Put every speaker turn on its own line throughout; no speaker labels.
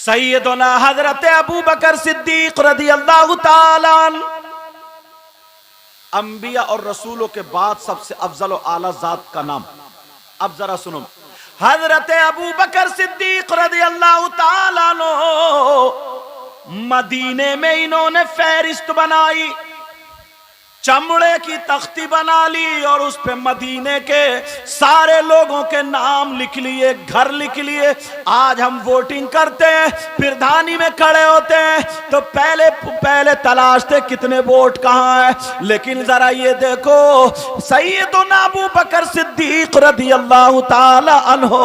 सैयदना हजरत अबू बकर सिद्दीक रदियल्लाहु ताला अन्हु अंबिया और रसूलों के बाद सबसे अफजल और आला जात का नाम। अब जरा सुनो, हजरत अबू बकर सिद्दीक रदियल्लाहु ताला अन्हु मदीने में इन्होंने फहरिस्त बनाई, चमड़े की तख्ती बना ली और उस पे मदीने के सारे लोगों के नाम लिख लिए, घर लिख लिए। आज हम वोटिंग करते हैं, प्रधानी में खड़े होते हैं तो पहले तलाशते कितने वोट कहाँ है, लेकिन जरा ये देखो सैयदना अबू बकर सिद्दीक रदियल्लाहु ताला अन्हु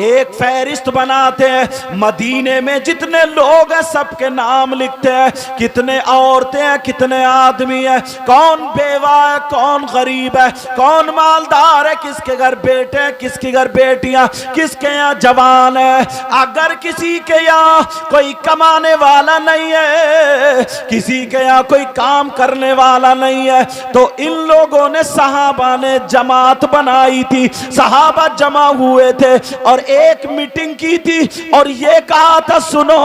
एक फहरिस्त बनाते हैं, मदीने में जितने लोग हैं सबके नाम लिखते हैं, कितने औरतें हैं, कितने आदमी है, कौन बेवा है, कौन गरीब है, कौन मालदार है, किसके घर बेटे हैं, किसके घर बेटियां, किसके यहाँ जवान है। अगर किसी के यहाँ कोई कमाने वाला नहीं है, किसी के यहाँ कोई काम करने वाला नहीं है, तो इन लोगों ने सहाबा ने जमात बनाई थी, सहाबा जमा हुए थे और एक मीटिंग की थी और ये कहा था सुनो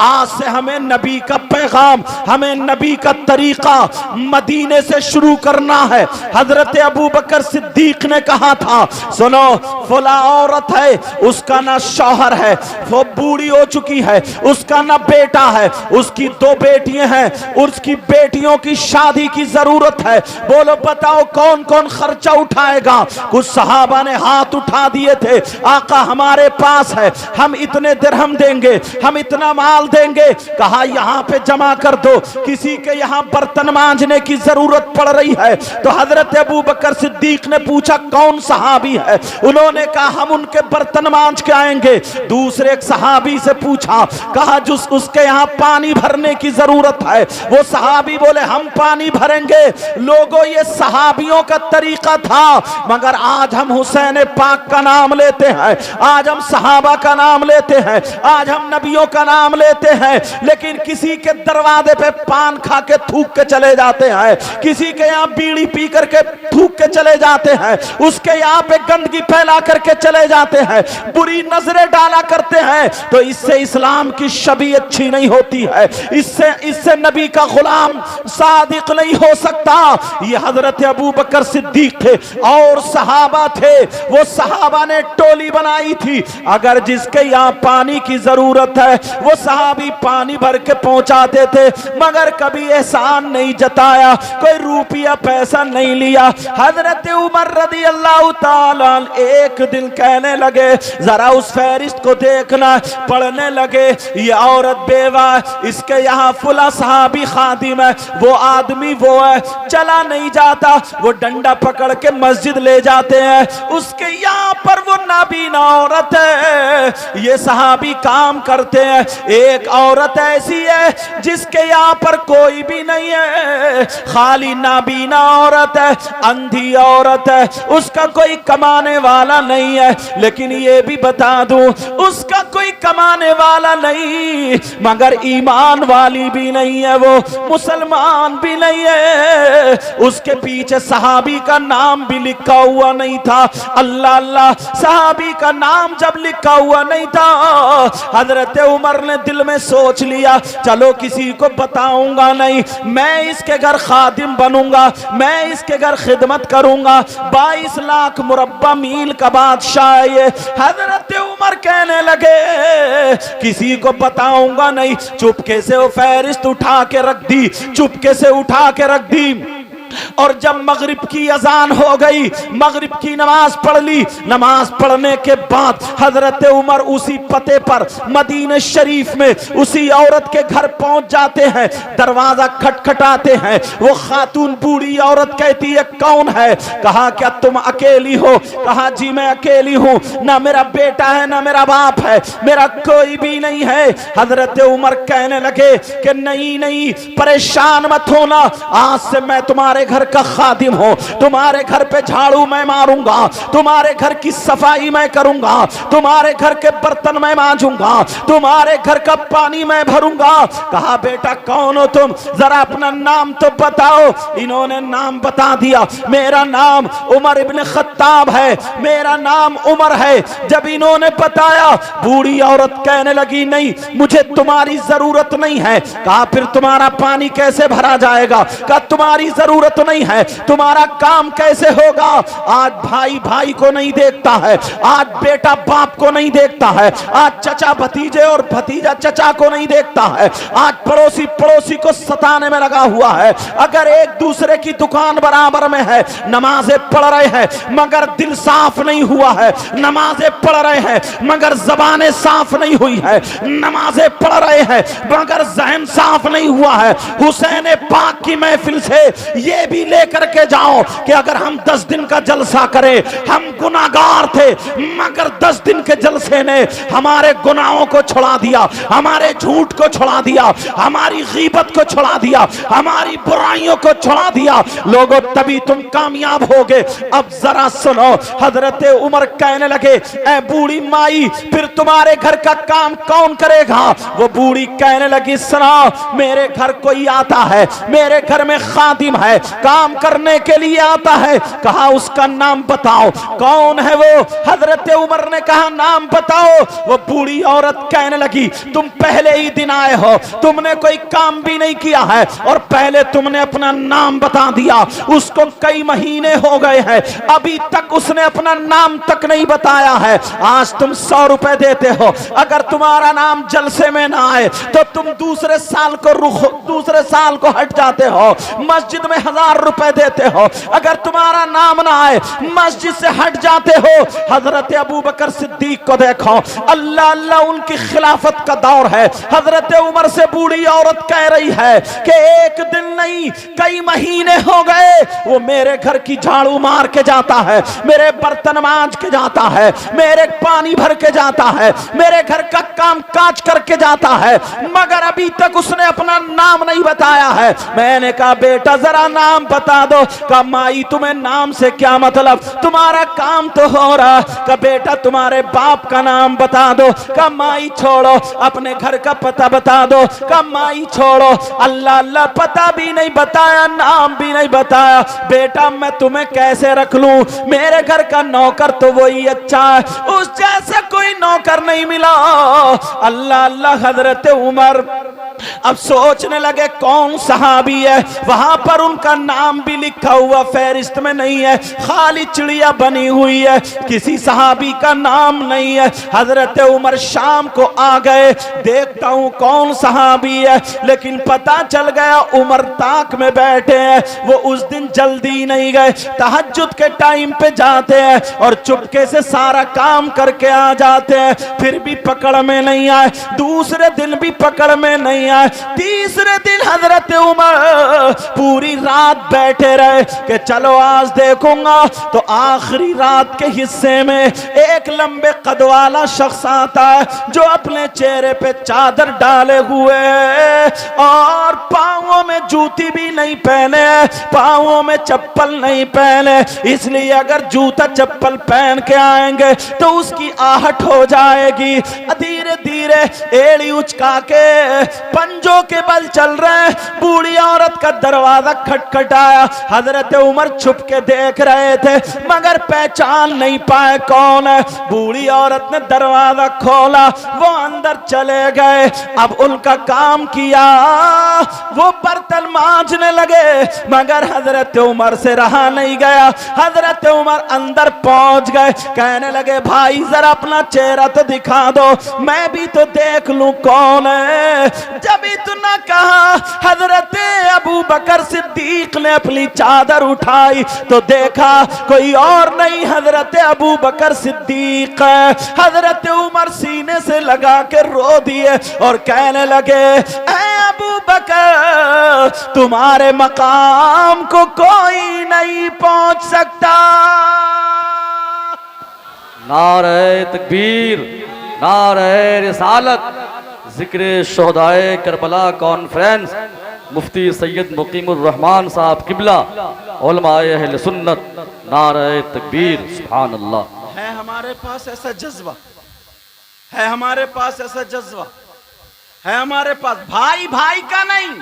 आज से हमें नबी का पैगाम, हमें नबी का तरीका मदीने से शुरू करना है। हजरत अबू बकर सिद्दीक ने कहा था सुनो फला औरत है, उसका ना शौहर है, वो बूढ़ी हो चुकी है, उसका ना बेटा है, उसकी 2 बेटियां हैं, उसकी बेटियों की शादी की जरूरत है, बोलो बताओ कौन कौन खर्चा उठाएगा। कुछ सहाबा ने हाथ उठा दिए थे, आका हमारे पास है, हम इतने दिरहम देंगे, हम इतना माल देंगे। कहा यहाँ पे जमा कर दो, किसी के यहाँ बर्तन मांजने की जरूरत पड़ रही है। तो हजरत अबू बकर सिद्दीक ने पूछा कौन सहाबी है, उन्होंने कहा हम उनके बर्तन मांज के आएंगे। दूसरे एक सहाबी से पूछा, कहा जो उसके यहाँ पानी भरने की जरूरत है, वो सहाबी बोले हम पानी भरेंगे। लोगों ये सहाबियों का तरीका था, मगर आज हम हुसैन पाक का नाम लेते हैं, आज हम सहाबा का नाम लेते हैं, आज हम नबियों का नाम लेते हैं, लेकिन किसी के दरवाजे पे पान खा के थूक के चले जाते हैं, किसी के यहाँ बीड़ी पी करके थूक के चले जाते हैं, उसके यहाँ पे गंदगी फैला करके चले जाते हैं, बुरी नजरें डाला करते हैं। तो इससे इस्लाम की छवि अच्छी नहीं होती है, इससे नबी का गुलाम सादिक नहीं हो सकता। ये हजरत अबू बकर सिद्दीक थे और सहाबा थे, वो सहाबा ने टोली बनाई थी, अगर जिसके यहाँ पानी की जरूरत है वो सहाबी पानी भर के पहुंचाते थे, मगर कभी एहसान नहीं जताया, कोई रुपया पैसा नहीं लिया। हजरत उमर रदियल्लाहु ताला एक दिन कहने लगे जरा उस फहरिस्त को देखना, पढ़ने लगे ये औरत बेवा, इसके यहाँ फुला सहाबी खादिम है, वो आदमी वो है, चला नहीं जाता, वो डंडा पकड़ के मस्जिद ले जाते हैं, उसके यहाँ पर वो नाबीना औरत है, ये सहाबी काम करते हैं। एक औरत ऐसी है जिसके यहाँ पर कोई भी नहीं है, खाली नाबीना औरत है, अंधी औरत है, उसका कोई कमाने वाला नहीं है। लेकिन ये भी बता दूं उसका कोई कमाने वाला नहीं, मगर ईमान वाली भी नहीं है, वो मुसलमान भी नहीं है, उसके पीछे सहाबी का नाम भी लिखा हुआ नहीं था। अल्लाह अल्लाह, सहाबी का नाम जब लिखा हुआ नहीं था, हजरत उमर ने दिल में सोच लिया चलो किसी को बताऊंगा नहीं, मैं इसके घर खादिम बनूंगा, मैं इसके घर खिदमत करूंगा। 22 लाख मुरब्बा मील का बादशाह है ये। हजरत उमर कहने लगे किसी को बताऊंगा नहीं, चुपके से वो फहरिस्त उठा के रख दी, चुपके से उठा के रख दी। और जब मगरिब की अजान हो गई, मगरिब की नमाज पढ़ ली, नमाज पढ़ने के बाद हजरत उमर उसी पते पर मदीने शरीफ में उसी औरत के घर पहुंच जाते हैं, दरवाजा खटखटाते हैं, वो खातून बूढ़ी औरत कहती है कौन है? कहा क्या तुम अकेली हो? कहा जी मैं अकेली हूं, ना मेरा बेटा है ना मेरा बाप है, मेरा कोई भी नहीं है। हजरत उमर कहने लगे कि नहीं नहीं परेशान मत होना, आज से मैं तुम्हारे तुम्हारे घर का खादिम हूं, तुम्हारे घर पे झाड़ू मैं मारूंगा, तुम्हारे घर की सफाई मैं करूंगा, तुम्हारे घर के बर्तन मैं मांजूंगा, तुम्हारे घर का पानी मैं भरूंगा। कहा बेटा कौन हो तुम, जरा अपना नाम तो बताओ। इन्होंने नाम बता दिया, मेरा नाम उमर इब्न खत्ताब है, मेरा नाम उमर है। जब इन्होंने बताया, बूढ़ी औरत कहने लगी नहीं मुझे तुम्हारी जरूरत नहीं है। कहा फिर तुम्हारा पानी कैसे भरा जाएगा? कहा तुम्हारी जरूरत नहीं है, तुम्हारा काम कैसे होगा? आज भाई भाई को नहीं देखता है, आज बेटा बाप को नहीं देखता है, आज चचा भतीजे और भतीजा चचा को नहीं देखता है, आज पड़ोसी पड़ोसी को सताने में लगा हुआ है। अगर एक दूसरे की दुकान बराबर में है, नमाजें पढ़ रहे हैं मगर दिल साफ नहीं हुआ है, नमाजें पढ़ रहे हैं मगर जबानें साफ नहीं हुई है, नमाजें पढ़ रहे हैं मगर जहन साफ नहीं हुआ है। हुसैन पाक की महफिल से ये भी लेकर के जाओ कि अगर हम 10 दिन का जलसा करें, हम गुनाहगार थे मगर 10 दिन के जलसे ने हमारे गुनाहों को छुड़ा दिया, हमारे झूठ को छुड़ा दिया, हमारी गीबत को छुड़ा दिया, हमारी बुराइयों को छुड़ा दिया। लोगों तभी तुम कामयाब होगे। अब जरा सुनो, हजरत उमर कहने लगे ऐ बूढ़ी माई फिर तुम्हारे घर का काम कौन करेगा? वो बूढ़ी कहने लगी सुनो, मेरे घर कोई आता है, मेरे घर में खादिम है, काम करने के लिए आता है। कहा उसका नाम बताओ, कौन है वो? हजरत उमर ने कहा नाम बताओ। वो बूढ़ी औरत कहने लगी तुम पहले ही दिन आए हो, तुमने कोई काम भी नहीं किया है और पहले तुमने अपना नाम बता दिया। उसको कई महीने हो गए हैं, अभी तक उसने अपना नाम तक नहीं बताया है। आज तुम 100 रुपए देते हो, अगर तुम्हारा नाम जलसे में ना आए तो तुम दूसरे साल को हट जाते हो। मस्जिद में 1000 रुपए देते हो, अगर तुम्हारा नाम ना आए मस्जिद से हट जाते हो। हजरत अबू बकर सिद्दीक को देखो, अल्लाह अल्लाह उनकी खिलाफत का दौर है। हजरत उमर से बूढ़ी औरत कह रही है कि एक दिन नहीं कई महीने हो गए वो मेरे घर की झाड़ू मार के जाता है, मेरे बर्तन मांज के जाता है, मेरे पानी भर के जाता है, मेरे घर का काम काज करके जाता है, मगर अभी तक उसने अपना नाम नहीं बताया है। मैंने कहा बेटा जरा नाम बता दो। कहा माई तुम्हें नाम से क्या मतलब, तुम्हारा काम तो हो रहा। कहा बेटा तुम्हारे बाप का नाम बता दो। कहा माई छोड़ो, अपने घर का पता बता दो। कहा माई छोड़ो, अल्लाह अल्लाह पता भी नहीं बताया, नाम भी नहीं बताया। बेटा मैं तुम्हें कैसे रख लूं, मेरे घर का नौकर तो वही अच्छा है, उस जैसा कोई नौकर नहीं मिला। अल्लाह अल्लाह। हजरत उमर अब सोचने लगे कौन सहाबी है, वहां पर उनका नाम भी लिखा हुआ फहरिस्त में नहीं है, खाली चिड़िया बनी हुई है, किसी सहाबी का नाम नहीं है। हजरत उमर शाम को आ गए, देखता हूं कौन सहाबी है, लेकिन पता चल गया उमर ताक में बैठे हैं। वो उस दिन जल्दी नहीं गए, तहज्जुद के टाइम पे जाते हैं और चुपके से सारा काम करके आ जाते हैं, फिर भी पकड़ में नहीं आए। दूसरे दिन भी पकड़ में नहीं आए, तीसरे दिन हजरत उमर पूरी रात बैठे रहे कि चलो आज देखूंगा। तो आखिरी रात के हिस्से में एक लंबे कद वाला शख्स आता है जो अपने चेहरे पे चादर डाले हुए और पांवों में जूती भी नहीं पहने, पांवों में चप्पल नहीं पहने, इसलिए अगर जूता चप्पल पहन के आएंगे तो उसकी आहट हो जाएगी। धीरे धीरे एड़ी उचका के पंजों के बल चल रहे। बूढ़ी औरत का दरवाजा खटखटाया, हजरत उमर छुप के देख रहे थे मगर पहचान नहीं पाए कौन है। बूढ़ी औरत ने दरवाजा खोला, वो अंदर चले गए। अब उनका काम किया, वो बर्तन मांजने लगे मगर हजरत उमर से रहा नहीं गया। हजरत उमर अंदर पहुंच गए, कहने लगे भाई जरा अपना चेहरा तो दिखा दो, मैं भी तो देख लूं कौन है। जब इतना कहा हजरत अबू बकर सिद्दीक ने अपनी चादर उठाई तो देखा कोई और नहीं, हजरत अबू बकर सिद्दीक है। हजरत उमर सीने से लगा के रो दिए और कहने लगे ऐ अबू बकर तुम्हारे मकाम को कोई नहीं पहुंच सकता।
नारे तकबीर, नारे रिसालत, जिक्र शोहदाए करबला कॉन्फ्रेंस, मुफ्ती सैयद मुकीमुर रहमान साहब किबला उलमाए अहले सुन्नत, नारे तकबीर, सुभान अल्लाह।
है हमारे पास ऐसा जज्बा, है हमारे पास ऐसा जज्बा, है हमारे पास, भाई भाई का नहीं,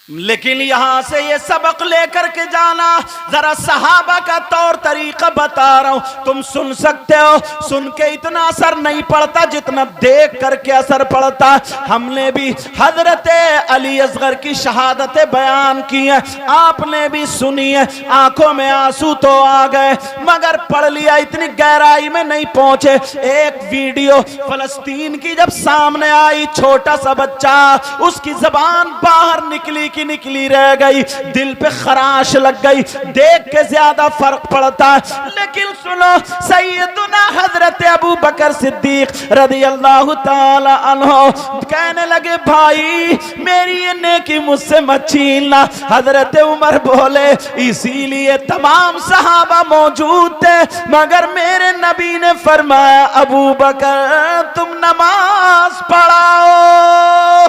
लेकिन यहां से ये सबक लेकर के जाना। जरा सहाबा का तौर तरीका बता रहा हूं, तुम सुन सकते हो, सुन के इतना असर नहीं पड़ता जितना देख करके असर पड़ता। हमने भी हजरत अली असगर की शहादतें बयान की है, आपने भी सुनी है, आंखों में आंसू तो आ गए मगर पढ़ लिया, इतनी गहराई में नहीं पहुंचे। एक वीडियो फलस्तीन की जब सामने आई, छोटा सा बच्चा, उसकी जबान बाहर निकली की निकली रह गई, दिल पे खराश लग गई, देख के ज्यादा फर्क पड़ता है। लेकिन सुनो, सैयदुना हजरत अबू बकर सिद्दीक रज़ी अल्लाह ताला अन्हु कहने लगे, भाई मेरी ये नेकी मुझसे मत छीनना। हजरत उमर बोले, इसीलिए तमाम सहाबा मौजूद थे मगर मेरे नबी ने फरमाया, अबू बकर तुम नमाज पढ़ाओ,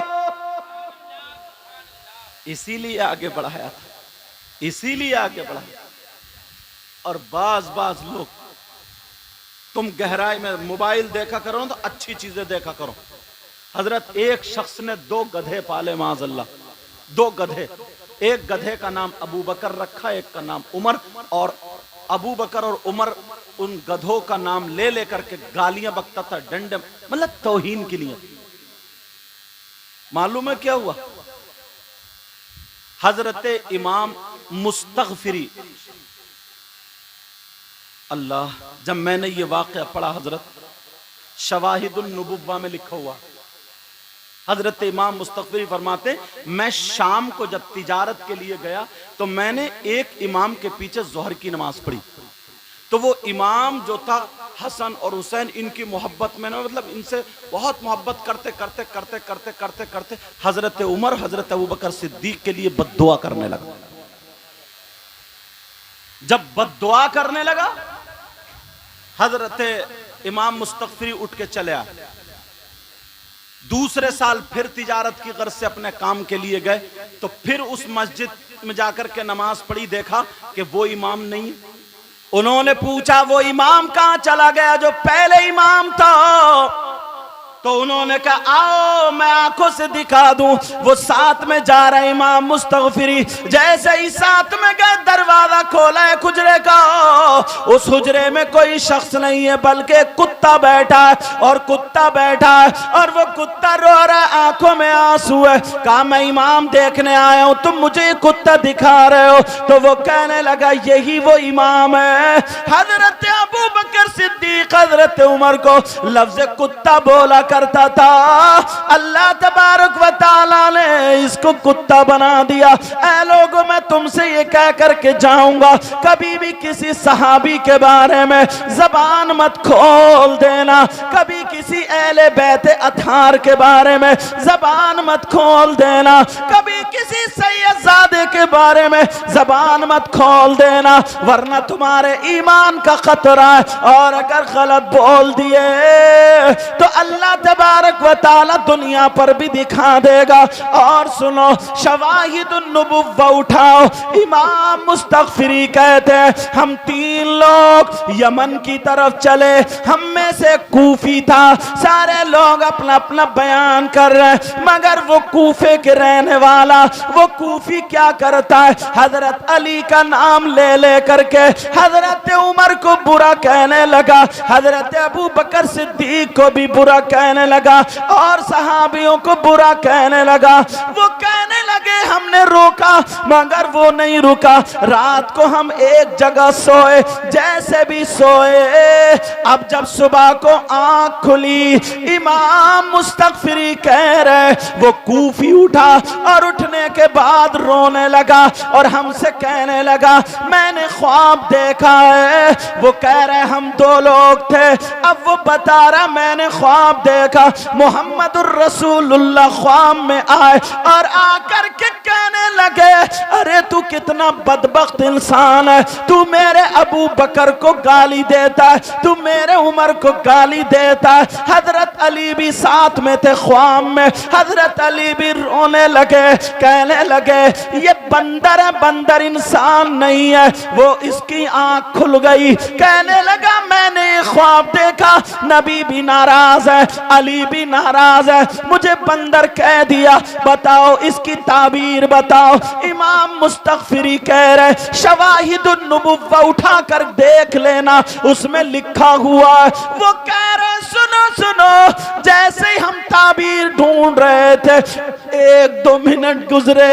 इसीलिए आगे बढ़ाया था, इसीलिए आगे बढ़ाया। और बाज लोग, तुम गहराई में मोबाइल देखा करो तो अच्छी चीजें देखा करो। हजरत एक शख्स ने 2 गधे पाले, माज़अल्लाह, 2 गधे, एक गधे का नाम अबू बकर रखा, एक का नाम उमर। और अबू बकर और उमर उन गधों का नाम ले लेकर के गालियां बकता था, डंडे, मतलब तौहीन के लिए। मालूम है क्या हुआ? हजरत इमाम मुस्तगफिरी, अल्लाह, जब मैंने ये वाक़या पढ़ा, हजरत शवाहिदुन नुबुव्वा में लिखा हुआ, हजरत इमाम मुस्तगफिरी फरमाते, मैं शाम को जब तिजारत के लिए गया तो मैंने एक इमाम के पीछे जोहर की नमाज पढ़ी। तो वो इमाम जो था, हसन और हुसैन, इनकी मोहब्बत में ना, मतलब इनसे बहुत मोहब्बत करते करते करते करते करते करते हजरत उमर हजरत अबू बकर सिद्दीक के लिए बद्दुआ करने लगा। जब बद्दुआ करने लगा, हजरत इमाम मुस्तगफिरी उठ के चले आए। दूसरे साल फिर तिजारत की गर्ज से अपने काम के लिए गए तो फिर उस मस्जिद में जाकर के नमाज पढ़ी, देखा कि वो इमाम नहीं। उन्होंने पूछा, वो इमाम कहां चला गया जो पहले इमाम था? तो उन्होंने कहा, आओ मैं आंखों से दिखा दूं। वो साथ में जा रहे इमाम मुस्तगफिरी, जैसे ही साथ में गए, दरवाजा खोला है हुजरे का, उस हुजरे में कोई शख्स नहीं है बल्कि कुत्ता बैठा है, और कुत्ता बैठा है और वो कुत्ता रो रहा है, आंखों में आंसू है। कहा, मैं इमाम देखने आया हूं, तुम मुझे कुत्ता दिखा रहे हो? तो वो कहने लगा, यही वो इमाम है। हजरत अबू बकर सिद्दीक हजरत उमर को लफ्ज कुत्ता बोला करता था, अल्लाह तबारक व तआला ने इसको कुत्ता बना दिया। ऐ लोगों, मैं तुमसे ये कह करके जाऊंगा, कभी भी किसी सहाबी के बारे में जबान मत खोल देना, कभी किसी अहले बैत अतहार के बारे में जबान मत खोल देना, कभी किसी सैयदजादे के बारे में जबान मत खोल देना, वरना तुम्हारे ईमान का खतरा है। और अगर गलत बोल दिए तो अल्लाह तबारक व तआला दुनिया पर भी दिखा देगा। और सुनो, शवाहिदुन नुबुव्वा उठाओ। इमाम मुस्तगफिरी कहते हैं, हम 3 लोग यमन की तरफ चले, हम में से कूफी था, सारे लोग अपना अपना बयान कर रहे हैं, मगर वो कूफे के रहने वाला, वो कूफी क्या करता है, हजरत अली का नाम ले ले करके हजरत उमर को बुरा कहने लगा, हजरत अबू बकर सिद्दीक को भी बुरा कहने लगा और सहाबियों को बुरा कहने लगा। वो कहने लगे, हमने रोका मगर वो नहीं रुका। रात को हम एक जगह सोए, जैसे भी सोए, अब जब सुबह को आंख खुली, इमाम मुस्तगफिरी कह रहे, वो कूफी उठा और उठने के बाद रोने लगा और हमसे कहने लगा, मैंने ख्वाब देखा है। वो कह रहे, हम 2 लोग थे। अब वो बता रहा, मैंने ख्वाब देखा, मोहम्मदुर रसूलुल्लाह ख्वाब में आए और आकर के कहने लगे, अरे तू कितना बदबख्त इंसान है, तू मेरे अबू बकर को गाली देता है, तू मेरे उमर को गाली देता है। हजरत अली भी साथ में थे ख्वाब में, हजरत अली भी रोने लगे, कहने लगे ये बंदर है, बंदर इंसान नहीं है। वो इसकी आंख खुल गई, कहने लगा मैंने ये ख्वाब देखा, नबी भी नाराज है, अली भी नाराज है, मुझे बंदर कह दिया, बताओ इसकी ताबीर बताओ। इमाम मुस्तगफिरी कह रहे शवाहिदुन नुबुव्वा उठा कर देख लेना, उसमें लिखा हुआ है। वो कह रहे सुनो सुनो, जैसे ही हम ताबीर ढूंढ रहे थे, 1-2 मिनट गुजरे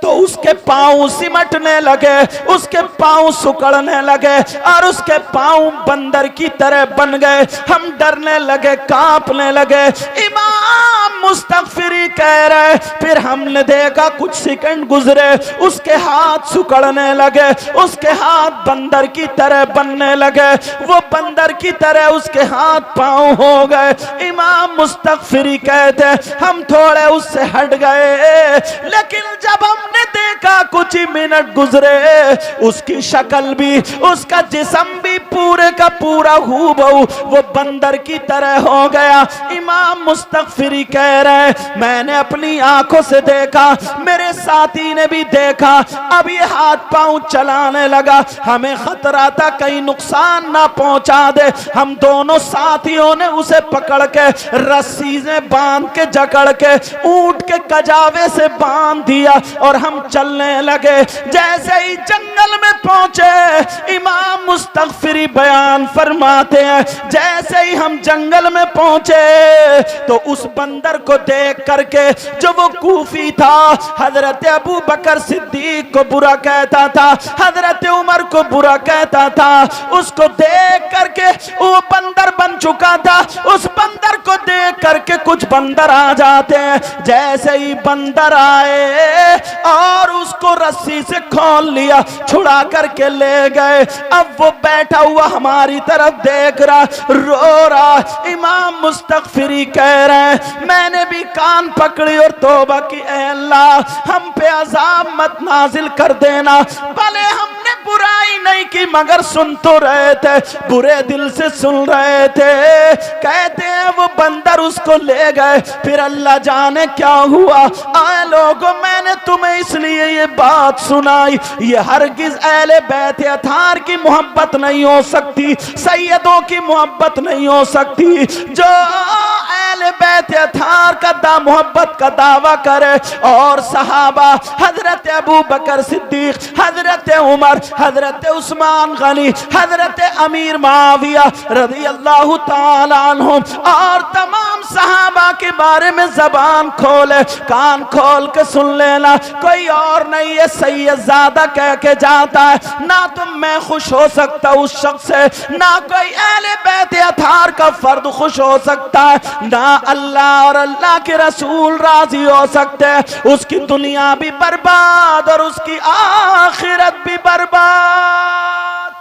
तो उसके पांव सिमटने लगे, उसके पांव सुकड़ने लगे और उसके पांव बंदर की तरह बन गए। हम डरने लगे, कांपने लगे। इमाम मुस्तगफिरी कह रहे फिर हमने देखा कुछ सेकंड गुजरे, उसके हाथ सुकड़ने लगे, उसके हाथ बंदर की तरह बनने लगे, वो बंदर की तरह उसके हाथ पांव हो गए। इमाम मुस्तगफिरी कहते हम थोड़े उससे हट गए, लेकिन जब हमने देखा कुछ ही मिनट गुजरे, उसकी शक्ल भी, उसका जिस्म भी पूरे का पूरा हूबहू वो बंदर की तरह हो गया। इमाम मुस्तगफिरी कह रहे मैंने अपनी आंखों से देखा, मेरे साथी ने भी देखा, अब ये हाथ पांव चलाने लगा। हमें खतरा था कहीं नुकसान ना पहुंचा दे। हम दोनों साथियों ने उसे पकड़ के रस्सी से बांध के जकड़ के ऊंट के कजावे से बांध दिया और हम चलने लगे। जैसे ही जंगल में पहुंचे, इमाम मुस्तगफिरी बयान फरमाते हैं जैसे ही हम जंगल में पहुंचे तो उस बंदर को देख करके, जो वो कूफी था, हजरत अबू बकर सिद्दीक को बुरा कहता था, हजरत उमर को बुरा कहता था, उसको देख करके वो बंदर बन चुका था। उस बंदर को देख करके कुछ बंदर आ जाते हैं। जैसे ही बंदर आए और उसको रस्सी से खोल लिया, छुड़ा करके ले गए। अब वो बैठा हुआ हमारी तरफ देख रहा, रो रहा। इमाम मुस्तगफिरी कह रहे हैं मैंने भी कान पकड़ी और तौबा की, ऐ अल्लाह हम पे अजाब मत नाजिल कर देना। भले हमने बुराई नहीं की मगर सुन तो रहे थे, बुरे दिल से सुन रहे थे। कहते हैं वो बंदर उसको ले गए। फिर अल्लाह जाने क्या हुआ। आए लोगों, मैंने तुम्हें इसलिए ये बात सुनाई, ये हरगिज अहले बैत अतार की मोहब्बत नहीं हो सकती, सैयदों की मोहब्बत नहीं हो सकती। जो अहले बैत अतार का मोहब्बत का दावा करे और सहाबा हजरत अबू बकर सिद्दीक, हजरत उमर, हजरत उस्मान गनी, हजरत अमीर माविया रज़ी अल्लाह ताला अन्हुम और तमाम सहाबा के बारे में जबान खोले, कान खोल के सुन लेना। कोई और नहीं है सैयदजादा कह के जाता है, ना तो मैं खुश हो सकता उस शख्स से, ना कोई अहले बैत अतार का फर्द खुश हो सकता है, ना अल्लाह और अल्लाह के रसूल राजी हो सकते हैं। उसकी दुनिया भी बर्बाद और उसकी आखिरत भी बर्बाद।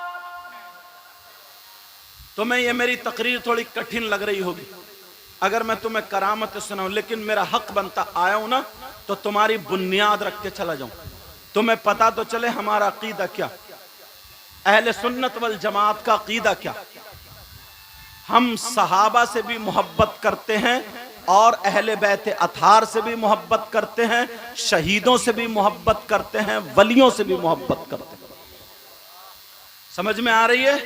तुम्हें ये मेरी तकरीर थोड़ी कठिन लग रही होगी अगर मैं तुम्हें करामत सुनाऊं, लेकिन मेरा हक बनता, आया हूं ना तो तुम्हारी बुनियाद रख के चला जाऊं, तुम्हें पता तो चले हमारा अकीदा क्या, अहले सुन्नत वल जमात का अकीदा क्या। हम सहाबा से भी मोहब्बत करते हैं और अहले बैत अतार से भी मोहब्बत करते हैं, शहीदों से भी मोहब्बत करते हैं, वलियों से भी मोहब्बत करते हैं। समझ में आ रही है?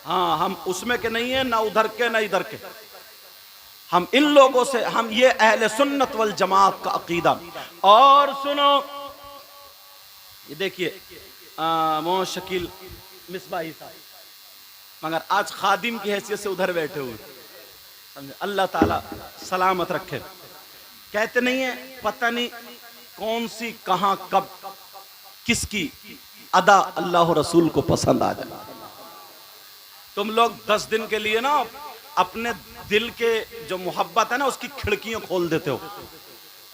हाँ, हम उसमें के नहीं है, ना उधर के ना इधर के। हम इन लोगों से, हम ये अहले सुन्नत वल जमात का अकीदा। और सुनो, ये देखिए मोहम्मद शकील मिसबाही साहब, मगर आज खादिम की हैसियत से उधर बैठे हुए, समझे, अल्लाह ताला सलामत रखे। कहते नहीं है पता नहीं कौन सी कहां कब किसकी अदा अल्लाह रसूल को पसंद आ जाए। तुम लोग 10 दिन के लिए ना अपने दिल के जो मोहब्बत है ना उसकी खिड़कियां खोल देते हो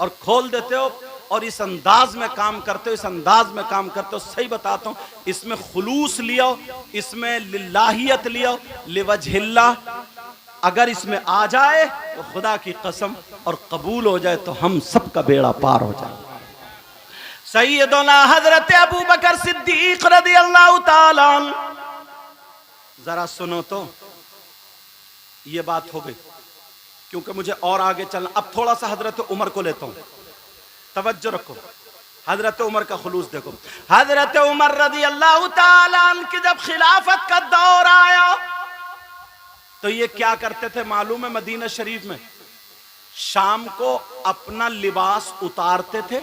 और खोल देते हो और इस अंदाज में काम करते हो, इस अंदाज में काम करते हो। सही बताता हूं, इसमें खुलूस लिया, इसमें लिल्लाहियत लिया, लिवजहिल्लाह, अगर इसमें आ जाए तो खुदा की कसम और कबूल हो जाए तो हम सबका बेड़ा पार हो जाए। सैयदना हजरत अबू बकर सिद्दीक रज़ियल्लाहु ताला अन्हु, जरा सुनो तो, ये बात हो गई क्योंकि मुझे और आगे चलना। अब थोड़ा सा हजरत उमर को लेता हूं, तवज्जो रखो, हजरत उमर का खुलूस देखो। हजरत उमर रज़ियल्लाहु ताला अन्हु की जब खिलाफत का दौर आया तो ये क्या करते थे मालूम है? मदीना शरीफ में शाम को अपना लिबास उतारते थे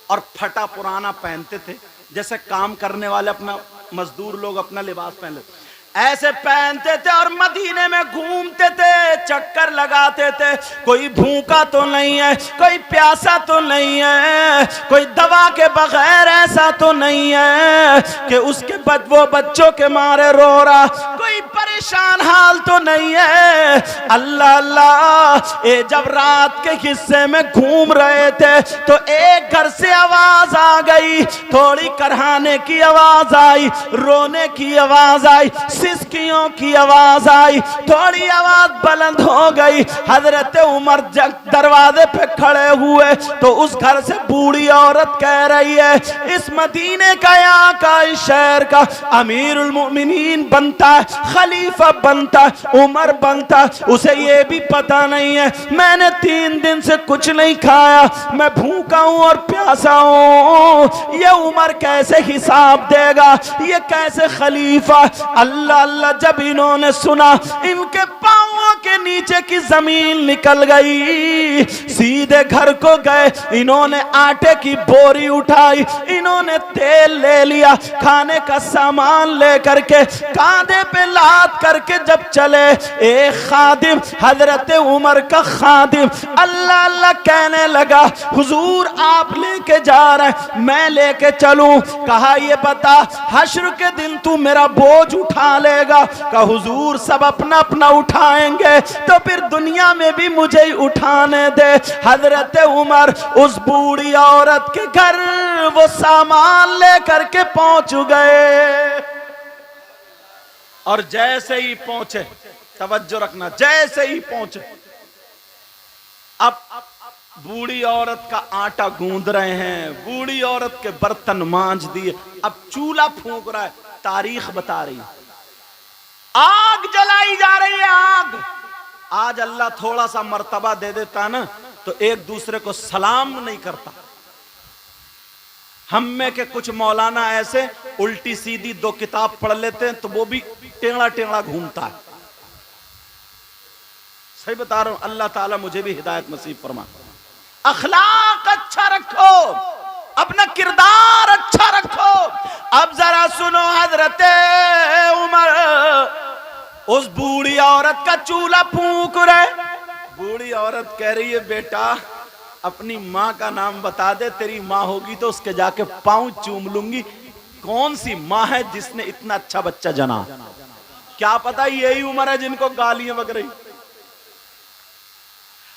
और फटा पुराना पहनते थे, जैसे काम करने वाले अपना मजदूर लोग अपना लिबास पहन लेते, ऐसे पहनते थे और मदीने में घूमते थे, चक्कर लगाते थे। कोई भूखा तो नहीं है, कोई प्यासा तो नहीं है, कोई दवा के बगैर ऐसा तो नहीं है कि उसके वो बच्चों के मारे रो रहा, कोई परेशान हाल तो नहीं है। अल्लाह अल्लाह, ये जब रात के हिस्से में घूम रहे थे तो एक घर से आवाज आ गई, थोड़ी करहाने की आवाज आई, रोने की आवाज आई, सिसकियों की आवाज आई, थोड़ी आवाज बुलंद हो गई। हजरत उमर जब दरवाजे पे खड़े हुए तो उस घर से बूढ़ी औरत कह रही है, इस मदीने का, यहाँ का, इस शहर का अमीरुल मोमिनीन बनता है, खलीफा बनता है, उमर बनता है, उसे ये भी पता नहीं है मैंने 3 दिन से कुछ नहीं खाया, मैं भूखा हूं और प्यासा हूं, ये उमर कैसे हिसाब देगा, ये कैसे खलीफा। अल्लाह अल्लाह, जब इन्होंने सुना इनके पांवों के नीचे की जमीन निकल गई, सीधे घर को गए, इन्होंने आटे की बोरी उठाई, इन्होंने तेल ले लिया, खाने का सामान लेकर के कांधे पे लाद करके जब चले, एक खादिम, हजरत उमर का खादिम अल्लाह अल्लाह कहने लगा, हुजूर आप लेके जा रहे, मैं लेके चलूं? कहा ये बता, हश्र के दिन तू मेरा बोझ उठा लेगा? कहा हुजूर सब अपना अपना उठाएंगे तो फिर दुनिया में भी मुझे ही उठाने दे। हजरत उमर उस बूढ़ी औरत के घर वो सामान लेकर के पहुंच गए और जैसे ही पहुंचे, तवज्जो रखना, जैसे ही पहुंचे, अब बूढ़ी औरत का आटा गूंद रहे हैं, बूढ़ी औरत के बर्तन मांज दिए, अब चूल्हा फूंक रहा है, तारीख बता रही है, आग जलाई जा रही है, आग। आज अल्लाह थोड़ा सा मर्तबा दे देता ना तो एक दूसरे को सलाम नहीं करता। हम में के कुछ मौलाना ऐसे उल्टी सीधी 2 किताब पढ़ लेते हैं तो वो भी टेढ़ा टेढ़ा घूमता है। सही बता रहा हूं, अल्लाह ताला मुझे भी हिदायत नसीब फरमा। अखलाक अच्छा रखो, अपना किरदार अच्छा रखो। अब जरा सुनो, हजरत उमर उस बूढ़ी औरत का चूल्हा फूंक रहे, बूढ़ी औरत कह रही है, बेटा अपनी माँ का नाम बता दे, तेरी माँ होगी तो उसके जाके पांव चूम लूंगी। कौन सी माँ है जिसने इतना अच्छा बच्चा जना? क्या पता यही उम्र है जिनको गालियां बक रही।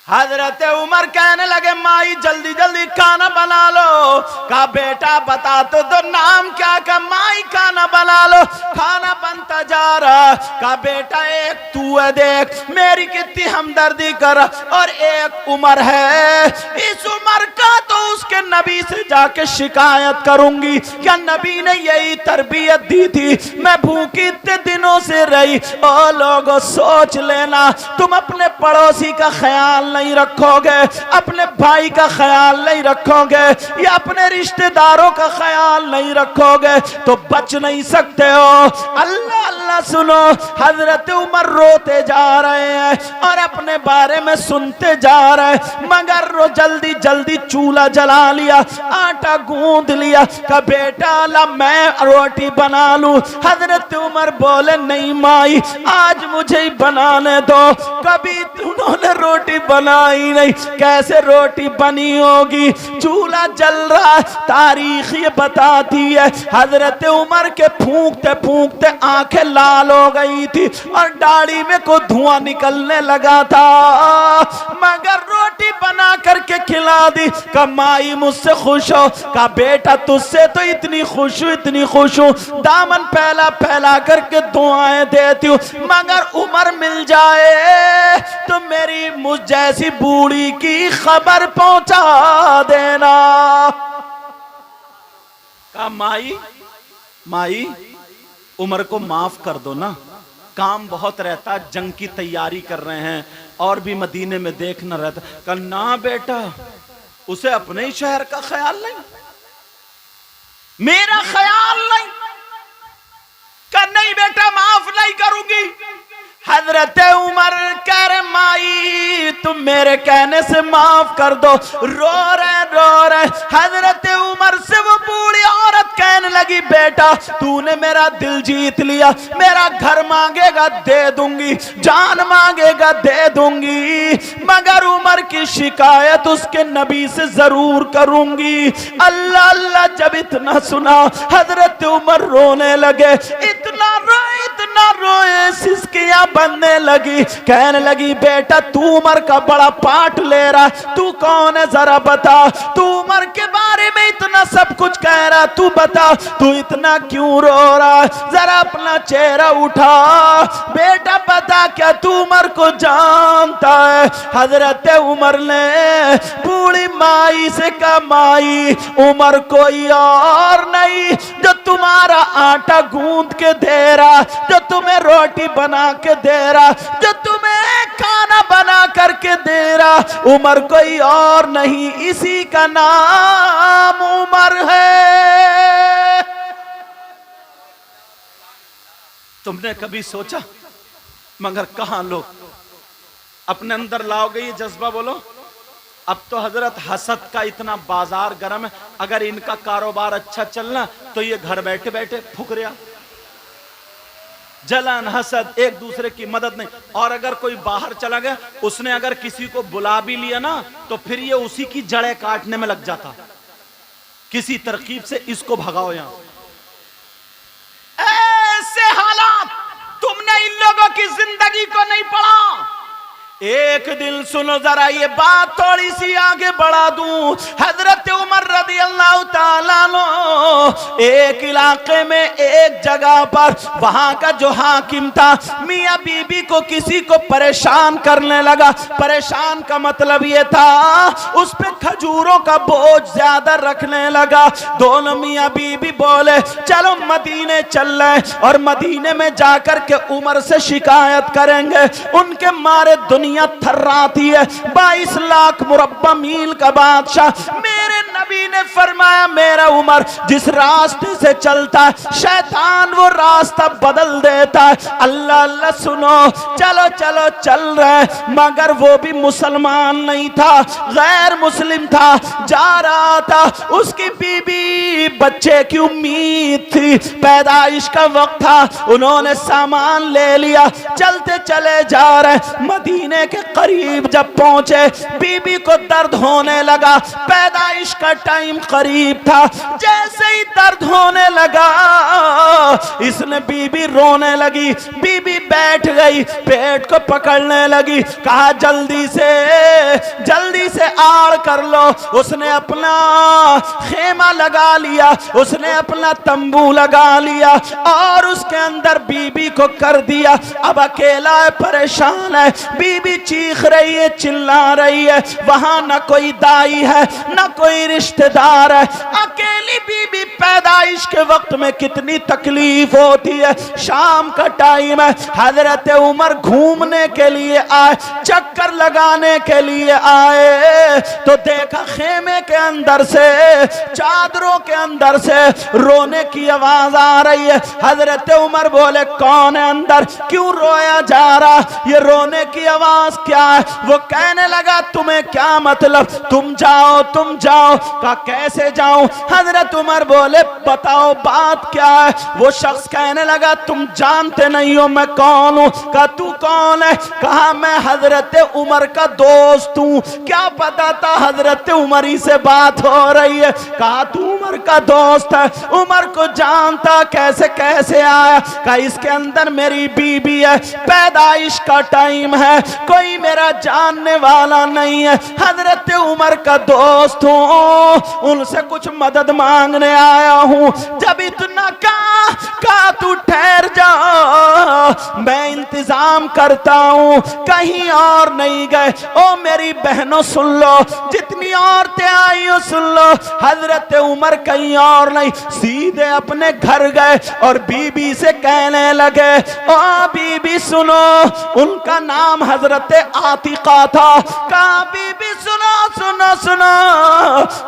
हजरत उमर कहने लगे, माई जल्दी जल्दी खाना बना लो। कहा बेटा बता तो दो नाम क्या? का माई खाना बना लो। खाना बनता जा रहा। कहा बेटा एक तू है, देख मेरी कितनी हमदर्दी कर, और एक उमर है, इस उमर का तो उसके नबी से जाके शिकायत करूंगी। क्या नबी ने यही तरबियत दी थी? मैं भूखी इतने दिनों से रही। ओ लोगों सोच लेना, तुम अपने पड़ोसी का ख्याल नहीं रखोगे, अपने भाई का ख्याल नहीं रखोगे, या अपने रिश्तेदारों का ख्याल नहीं रखोगे तो बच नहीं सकते हो। अल्लाह अल्लाह सुनो, हजरत उमर रोते जा रहे हैं और अपने बारे में सुनते जा रहे हैं, मगर रो जल्दी जल्दी चूल्हा जला लिया, आटा गूंद लिया। का बेटा ला मैं रोटी बना लूं। हजरत उमर बोले नहीं माई, आज मुझे ही बनाने दो, कभी उन्होंने रोटी बनाई नहीं, कैसे रोटी बनी होगी? चूल्हा जल रहा। तारीख ये बताती है हजरत उमर के फूंकते फूंकते आंखें लाल हो गई थी और दाढ़ी में को धुआं निकलने लगा था, मगर रोटी बना करके खिला दी। कमाई माई मुझसे खुश हो? कहा बेटा तुझसे तो इतनी खुश हूँ, इतनी खुश हूँ, दामन फैला फैला करके दुआएं देती हूँ, मगर उम्र मिल जाए तो मेरी मुझ जैसी बूढ़ी की खबर पहुंचा देना। कहा माई माई उम्र को माफ कर दो ना, काम बहुत रहता, जंग की तैयारी कर रहे हैं और भी मदीने में देखना रहता। कहा ना बेटा, उसे अपने ही शहर का ख्याल नहीं, मेरा ख्याल नहीं। कहा नहीं बेटा माफ नहीं करूंगी। हजरत उमर कह रहे माई तुम मेरे कहने से माफ कर दो। रो रहे हजरत उमर से वो बूढ़ी औरत कहने लगी बेटा तूने मेरा दिल जीत लिया, मेरा घर मांगेगा दे दूंगी, जान मांगेगा दे दूंगी, मगर उमर की शिकायत उसके नबी से जरूर करूंगी। अल्लाह अल्लाह जब इतना सुना हजरत उमर रोने लगे, इतना रोए सिसकियां बनने लगी। कहने लगी बेटा तू उमर का बड़ा पाठ ले रहा, तू कौन है जरा बता, तू उमर के बारे में इतना सब कुछ कह रहा, तू बता तू इतना क्यों रो रहा, जरा अपना चेहरा उठा, बेटा बता क्या तू उमर को जानता है? हजरत उमर ने बूढ़ी माई से कहा माई उमर कोई और नहीं जो तुम्हारा आटा गूंद के दे रहा, जो तुम्हें रोटी बना के दे रहा, जो तुम्हें खाना बना करके दे रहा, उमर कोई और नहीं, इसी का नाम उमर है। तुमने कभी सोचा? मगर कहां लोग अपने अंदर लाओगे ये जज्बा? बोलो। अब तो हजरत हसद का इतना बाजार गर्म है, अगर इनका कारोबार अच्छा चलना तो ये घर बैठे बैठे फुकरिया, जलन हसद, एक दूसरे की मदद नहीं। और अगर कोई बाहर चला गया, उसने अगर किसी को बुला भी लिया ना तो फिर ये उसी की जड़ें काटने में लग जाता, किसी तरकीब से इसको भगाओ यहां। ऐसे हालात तुमने इन लोगों की जिंदगी को नहीं पढ़ा। एक दिन सुनो जरा, ये बात थोड़ी सी आगे बढ़ा दूं। हजरत उमर रदी अल्लाह ताला अन्हु एक इलाके में एक जगह पर वहां का जो हाकिम था मियां बीबी को किसी को परेशान करने लगा। परेशान का मतलब ये था उस पे खजूरों का बोझ ज्यादा रखने लगा। दोनों मियां बीबी बोले चलो मदीने चल रहे और मदीने में जाकर के उमर से शिकायत करेंगे, उनके मारे दुनिया थर्राती है। 22 लाख मुरब्बा मील का बादशाह, मेरे नबी ने फरमाया मेरा उमर जिस रास्ते से चलता है शैतान वो रास्ता बदल देता है। अल्लाह अल्लाह सुनो, चलो चलो चल रहे, मगर वो भी मुसलमान नहीं था, गैर मुस्लिम था, जा रहा था। उसकी बीबी बच्चे की उम्मीद थी, पैदाइश का वक्त था, उन्होंने सामान ले लिया, चलते चले जा रहे। मदीने के करीब जब पहुंचे बीबी को दर्द होने लगा, पैदाइश का टाइम करीब था। जैसे ही दर्द होने लगा इसने बीबी रोने लगी, बीबी बैठ गई, पेट को पकड़ने लगी, कहा जल्दी से आड़ कर लो। उसने अपना खेमा लगा लिया, उसने अपना तंबू लगा लिया और उसके अंदर बीबी को कर दिया। अब अकेला है, परेशान है, बीबी चीख रही है, चिल्ला रही है, वहां न कोई दाई है न कोई रिश्तेदार है, अकेली बीबी। पैदाइश के वक्त में कितनी तकलीफ होती है। शाम का टाइम है, हजरत उमर घूमने के लिए आए, चक्कर लगाने के लिए आए तो देखा खेमे के अंदर से, चादरों के अंदर से रोने की आवाज आ रही है। हजरत उमर बोले कौन है अंदर, क्यों रोया जा रहा, ये रोने की आवाज क्या है? वो कहने लगा तुम्हें क्या मतलब, तुम जाओ। कहा कैसे जाऊं? हजरत उमर बोले बताओ बात क्या है? वो शख्स कहने लगा तुम जानते नहीं हो मैं कौन हूं। कहा तू कौन है? कहा मैं हजरत उमर का दोस्त हूं। क्या पता था हजरत उमर ही से बात हो रही है। कहा तू उमर उमर का दोस्त है, उमर को जानता, कैसे कैसे आया? कहा इसके अंदर मेरी बीबी है, पैदाइश का टाइम है, कोई मेरा जानने वाला नहीं है, हजरत उमर का दोस्त हूँ, उनसे कुछ मदद मांगने आया हूँ। जब इतना कहा तू ठहर जा, मैं इंतजाम करता हूँ, कहीं और नहीं गए। ओ मेरी बहनों सुन लो, जितनी औरतें आई हो सुन लो, हजरत उमर कहीं और नहीं, सीधे अपने घर गए और बीबी से कहने लगे, ओ बीबी सुनो, उनका नाम हजरत आतिका था। कहा बीबी सुनो सुनो सुनो,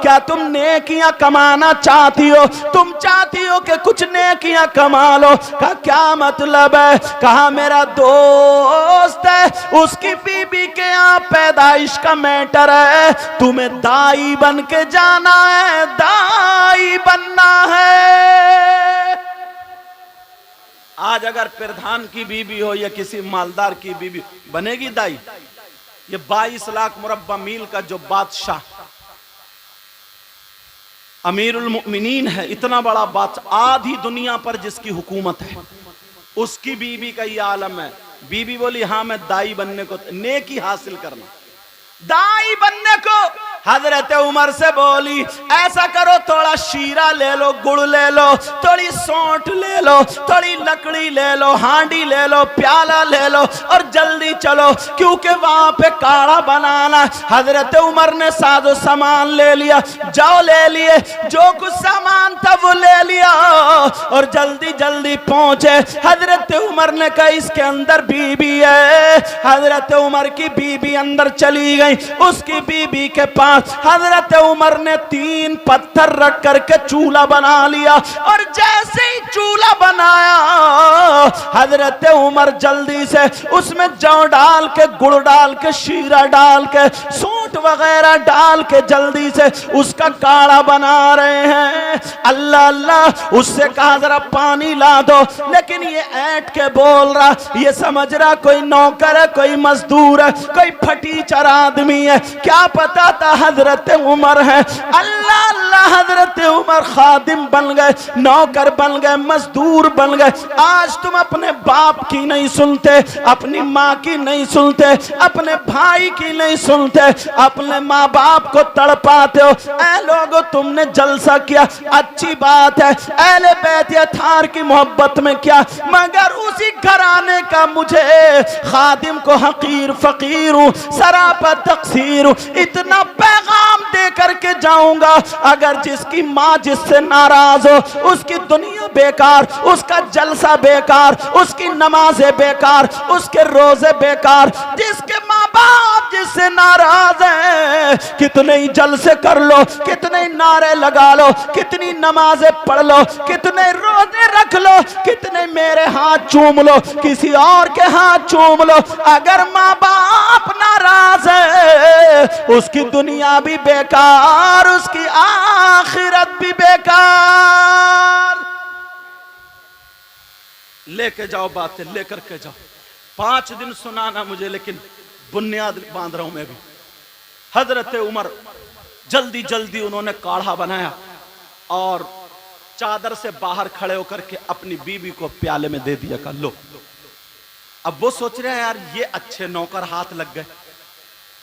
क्या तुम नेकियां कमाना चाहती हो? तुम चाहती हो कि कुछ नेकियां कमा लो? कहा क्या मतलब है? कहा मेरा दोस्त है, उसकी बीबी के यहाँ पैदाइश का मैटर है, तुम्हें दाई बन के जाना है, दाई बनना है। आज अगर प्रधान की बीबी हो या किसी मालदार की बीबी, बनेगी दाई? ये 22 लाख मुरब्बा मील का जो बादशाह अमीरुल मुमिनीन है, इतना बड़ा बादशाह, आधी दुनिया पर जिसकी हुकूमत है, उसकी बीबी का ये आलम है। बीबी बोली हाँ मैं दाई बनने को, नेकी हासिल करना, दाई बनने को। हजरत उमर से बोली ऐसा करो, थोड़ा शीरा ले लो, गुड़ ले लो, थोड़ी सौंठ ले लो, थोड़ी लकड़ी ले लो, हांडी ले लो, प्याला ले लो और जल्दी चलो, क्योंकि वहां पे काढ़ा बनाना। हजरत उमर ने साजो सामान ले लिया, जाओ ले लिए, जो कुछ सामान था वो ले लिया और जल्दी जल्दी पहुंचे। हजरत उमर ने कहा इसके अंदर बीबी है। हजरत उमर की बीबी अंदर चली गई, उसकी बीबी के पास हजरत उमर ने 3 पत्थर रख करके चूल्हा बना लिया और जैसे ही चूल्हा बनाया, हजरत उमर जल्दी से उसमें जौ डाल के, गुड़ डाल के, शीरा डाल के, सूंठ वगैरह डाल के जल्दी से उसका काढ़ा बना रहे हैं। अल्लाह अल्लाह, उससे कहा जरा पानी ला दो, लेकिन ये ऐट के बोल रहा, ये समझ रहा कोई नौकर है, कोई मजदूर है, कोई फटीचर आदमी है, क्या पता था हजरत उमर है। अल्लाह अल्लाह, हजरत उमर खादिम बन गए, नौकर बन गए, मजदूर बन गए। आज तुम अपने बाप की नहीं सुनते, अपनी माँ की नहीं सुनते, अपने भाई की नहीं सुनते, अपने माँ बाप को तड़पाते हो। ऐ लोगों तुमने जलसा किया, अच्छी बात है, अहले बैत अताहर की मोहब्बत में क्या, मगर उसी घराने का मुझे खादिम को हकीर फकीर हूँ, सरापा तकसीर हूँ, इतना पैगाम दे करके जाऊंगा, अगर जिसकी माँ जिससे नाराज हो उसकी दुनिया बेकार, उसका जलसा बेकार, उसकी नमाजें बेकार, उसके रोजे बेकार, जिसके माँ बाप जिससे नाराज है, कितने ही जलसे कर लो, कितने ही नारे लगा लो, कितनी नमाजें पढ़ लो, कितने रोजे रख लो, कितने मेरे हाथ चूम लो, किसी और के हाथ चूम लो, अगर माँ बाप नाराज है उसकी दुनिया भी बेकार, उसकी आखिरत भी बेकार। लेके जाओ बातें, लेकर के जाओ। 5 दिन सुनाना मुझे, लेकिन बुनियाद बांध रहा हूं मैं भी। हजरत उमर जल्दी जल्दी उन्होंने काढ़ा बनाया और चादर से बाहर खड़े होकर के अपनी बीवी को प्याले में दे दिया, कर लो। अब वो सोच रहे हैं यार ये अच्छे नौकर हाथ लग गए,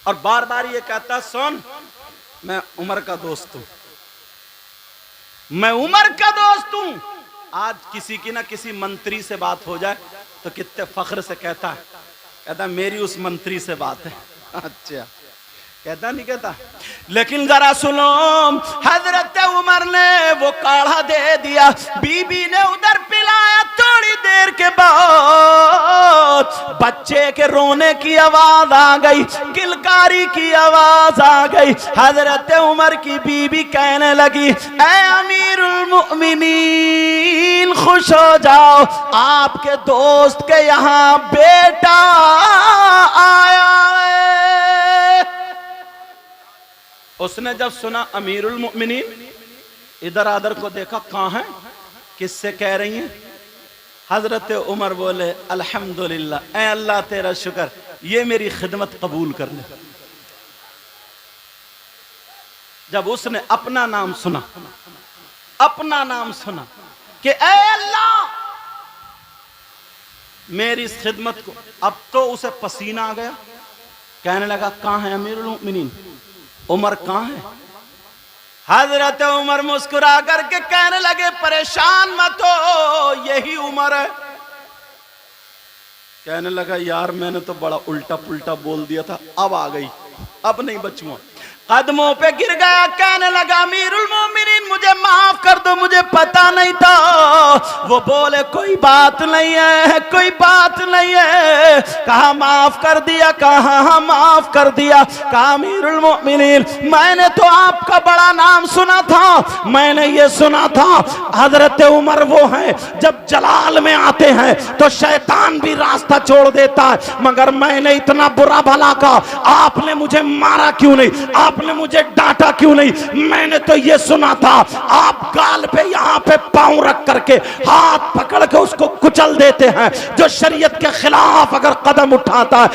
और बार बार ये कहता सुन मैं उमर का दोस्त हूं, मैं उमर का दोस्त हूं। आज किसी की ना किसी मंत्री से बात हो जाए तो कितने फख्र से कहता मेरी उस मंत्री से बात है। अच्छा कहता नहीं कहता। लेकिन जरा सुनो, हजरत उमर ने वो काढ़ा दे दिया, बीबी ने उधर पिलाया। थोड़ी देर के बाद बच्चे के रोने की आवाज आ गई, किलकारी की आवाज आ गई। हजरत उमर की बीबी कहने लगी ऐ अमीरुल मुमिनीन खुश हो जाओ, आपके दोस्त के यहाँ बेटा आया है। उसने जब सुना अमीरुल मुमिनीन, इधर आदर को देखा, कहां है, किससे कह रही हैं? हजरत उमर बोले अल्हम्दुलिल्लाह, ऐ अल्लाह तेरा शुक्र, ये मेरी खिदमत कबूल कर ले। जब उसने अपना नाम सुना अपना नाम सुना कि ऐ अल्लाह मेरी इस खिदमत को। अब तो उसे पसीना आ गया, कहने लगा कहां है अमीरुल मोमिनीन, उमर कहां है। हजरत उमर मुस्कुरा करके कहने लगे परेशान मत हो, यही उमर है। कहने लगा यार मैंने तो बड़ा उल्टा पुल्टा बोल दिया था, अब आ गई, अब नहीं बचूंगा। कदमों पे गिर गया, कहने लगा अमीरुल मोमिनीन मुझे माफ कर दो, मुझे पता नहीं था। वो बोले कोई बात नहीं है, कोई बात नहीं है। कहा माफ कर दिया, कहा हाँ माफ कर दिया। कहा अमीरुल मोमिनीन मैंने तो आपका बड़ा नाम सुना था, मैंने ये सुना था हजरत उमर वो हैं जब जलाल में आते हैं तो शैतान भी रास्ता छोड़ देता है, मगर मैंने इतना बुरा भला कहा, आपने मुझे मारा क्यों नहीं, आपने मुझे डांटा क्यों नहीं। मैंने तो ये सुना था आप गाल पे यहाँ पे पांव रख करके हाथ पकड़ के उसको कुचल देते हैं जो शरीयत के खिलाफ अगर कदम उठाता है,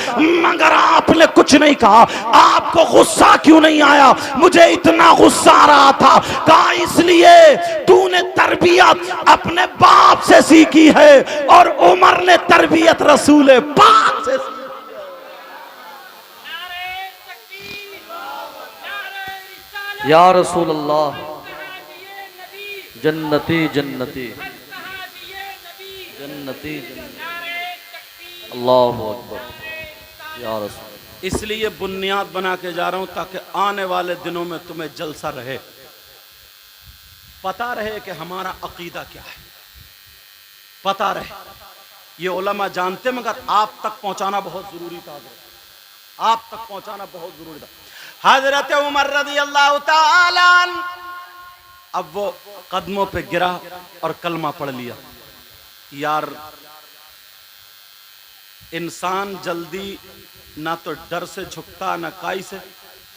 मगर आपने कुछ नहीं कहा। आपको गुस्सा क्यों नहीं आया, मुझे इतना गुस्सा आ रहा था। कहा इसलिए तूने तरबियत अपने बाप से सीखी है और उमर ने तरबियत रसूल पाक से सीखी।
या रसूल अल्लाह जन्नती जन्नती जन्नती अल्लाहु अकबर या रसूल।
इसलिए बुनियाद बना के जा रहा हूं ताकि आने वाले दिनों में तुम्हें जलसा रहे, पता रहे कि हमारा अकीदा क्या है, पता रहे। ये उलमा जानते मगर आप तक पहुंचाना बहुत जरूरी था, आप तक पहुंचाना बहुत जरूरी था। हजरत उमर रज़ी अल्लाह ताला अन्हु अब वो कदमों पे गिरा और कलमा पढ़ लिया। यार इंसान जल्दी ना तो डर से झुकता ना काई से,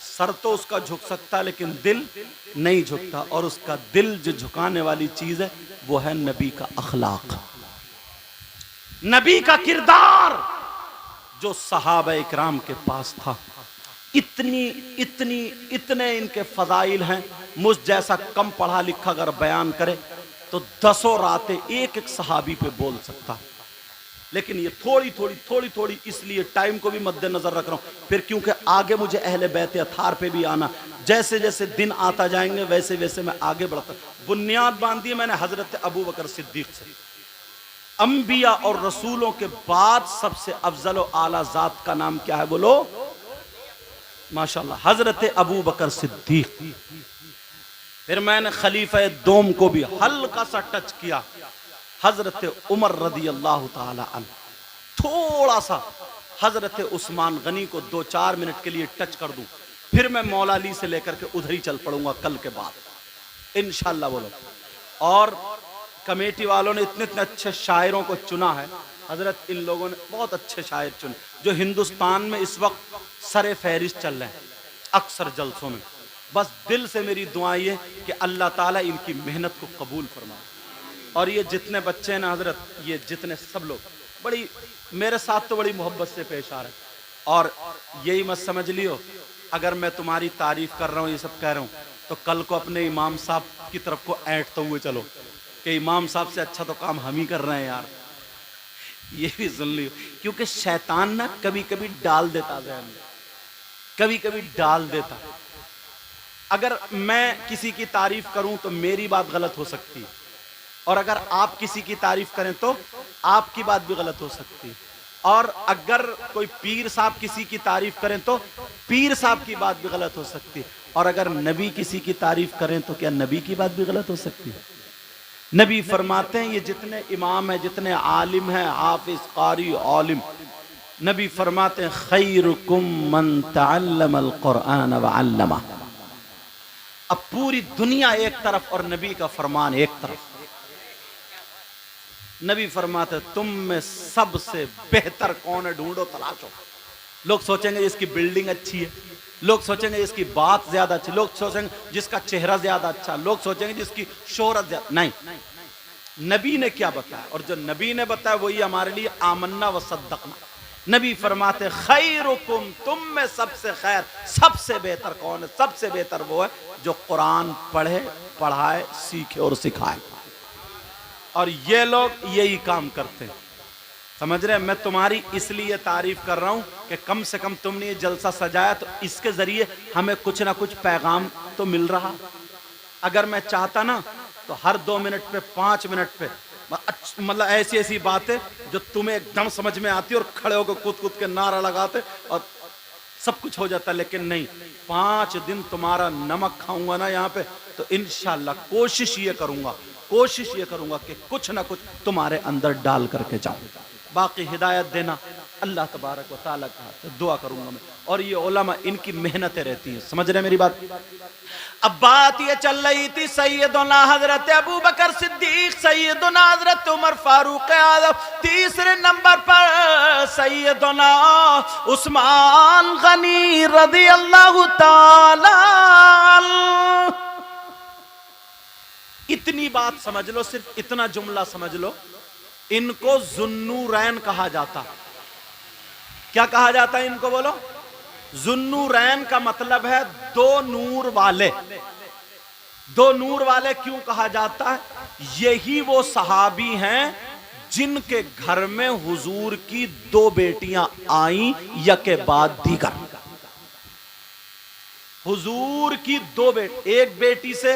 सर तो उसका झुक सकता है लेकिन दिल नहीं झुकता, और उसका दिल जो झुकाने वाली चीज है वो है नबी का अखलाक, नबी का किरदार जो सहाबा इकराम के पास था। इतने इनके फजाइल हैं, मुझ जैसा कम पढ़ा लिखा अगर बयान करे तो 10 रातें एक एक सहाबी पे बोल सकता, लेकिन ये थोड़ी थोड़ी इसलिए टाइम को भी मद्देनजर रख रहा हूं, फिर क्योंकि आगे मुझे अहले बैत अथार पे भी आना, जैसे जैसे दिन आता जाएंगे वैसे वैसे मैं आगे बढ़ता। बुनियाद बांधी मैंने हजरत अबू बकर सिद्दीक से। अंबिया और रसूलों के बाद सबसे अफजल व आला जात का नाम क्या है बोलो, माशाल्लाह हजरत अबू बकर सिद्दीक। फिर मैंने खलीफा दोम को भी हल्का सा टच किया, हजरत उमर रदी अल्लाह ताला अन्हु, थोड़ा सा हजरत उस्मान गनी को 2-4 मिनट के लिए टच कर दूं, फिर मैं मौला अली से लेकर के उधर ही चल पड़ूंगा कल के बाद इंशाल्लाह बोलो। और कमेटी वालों ने इतने इतने अच्छे शायरों को चुना है, हजरत इन लोगों ने बहुत अच्छे शायर चुने जो हिंदुस्तान में इस वक्त सरे फहरिस्त चल रहे हैं अक्सर जलसों में। बस दिल से मेरी दुआ ये कि अल्लाह ताला इनकी मेहनत को कबूल फरमाए। और ये जितने बच्चे हैं ना हजरत, ये जितने सब लोग बड़ी मेरे साथ तो बड़ी मोहब्बत से पेश आ रहे हैं। और यही मत समझ लियो अगर मैं तुम्हारी तारीफ कर रहा हूँ, ये सब कह रहा हूँ, तो कल को अपने इमाम साहब की तरफ को ऐंठते हुए चलो कि इमाम साहब से अच्छा तो काम हम ही कर रहे हैं यार, ये भी सुन लियो। क्योंकि शैतान ना कभी कभी डाल देता है, कभी कभी डाल देता। अगर मैं किसी की तारीफ करूं तो मेरी बात गलत हो सकती है, और अगर आप किसी की तारीफ करें तो आपकी बात भी गलत हो सकती है। और अगर कोई पीर साहब किसी की तारीफ करें तो पीर साहब की बात भी गलत हो सकती है। और अगर नबी किसी की तारीफ करें तो क्या नबी की बात भी गलत हो सकती है। नबी फरमाते हैं ये जितने इमाम हैं, जितने आलिम हैं, हाफिज कारी आलिम, नबी फरमाते हैं खैरुकुम मन तअल्लमल कुरआन व अल्लमा। अब पूरी दुनिया एक तरफ और नबी का फरमान एक तरफ। नबी फरमाते तुम में सबसे बेहतर कौन है, ढूंढो तलाशो। लोग सोचेंगे इसकी बिल्डिंग अच्छी है, लोग सोचेंगे इसकी बात ज्यादा अच्छी, लोग सोचेंगे जिसका चेहरा ज्यादा अच्छा, लोग सोचेंगे जिसकी शोहरत ज्यादा। नहीं, नबी ने क्या बताया और जो नबी ने बताया वही हमारे लिए आमन्ना व सद्दकना। नबी फरमाते खैरुकुम, तुम में सबसे खैर, सबसे बेहतर कौन है? सबसे बेहतर वो है जो कुरान पढ़े, पढ़ाए, सीखे और सिखाए। और ये लोग यही काम करते हैं, समझ रहे हैं? मैं तुम्हारी इसलिए तारीफ कर रहा हूं कि कम से कम तुमने ये जलसा सजाया तो इसके जरिए हमें कुछ ना कुछ पैगाम तो मिल रहा। अगर मैं चाहता ना तो हर 2 मिनट पे, 5 मिनट पे मतलब ऐसी ऐसी बातें जो तुम्हें एकदम समझ में आती और खड़े होकर कूद कूद के नारा लगाते और सब कुछ हो जाता, लेकिन नहीं। 5 दिन तुम्हारा नमक खाऊंगा ना यहाँ पे, तो इंशाल्लाह कोशिश ये करूंगा कि कुछ ना कुछ तुम्हारे अंदर डाल करके जाऊं। बाकी हिदायत देना अल्लाह तबारक व तआला का हाथ है, दुआ करूंगा मैं। और ये उलमा, इनकी मेहनतें रहती हैं, समझ रहे मेरी बात? अब बात ये चल रही थी सैयदना हजरत अबू बकर सिद्दीक, सैयदना हजरत उमर फारूक आज़म, तीसरे नंबर पर सैयदना उस्मान गनी रज़ी अल्लाह ताला। इतनी बात समझ लो, सिर्फ इतना जुमला समझ लो, इनको जुन्नूरैन कहा जाता। क्या कहा जाता है इनको? बोलो। जुन्नूरैन का मतलब है 2 नूर वाले। 2 नूर वाले क्यों कहा जाता है? यही वो सहाबी हैं जिनके घर में हुजूर की 2 बेटियां आई, यके बाद दीगर। हुजूर की 2 बेटी, एक बेटी से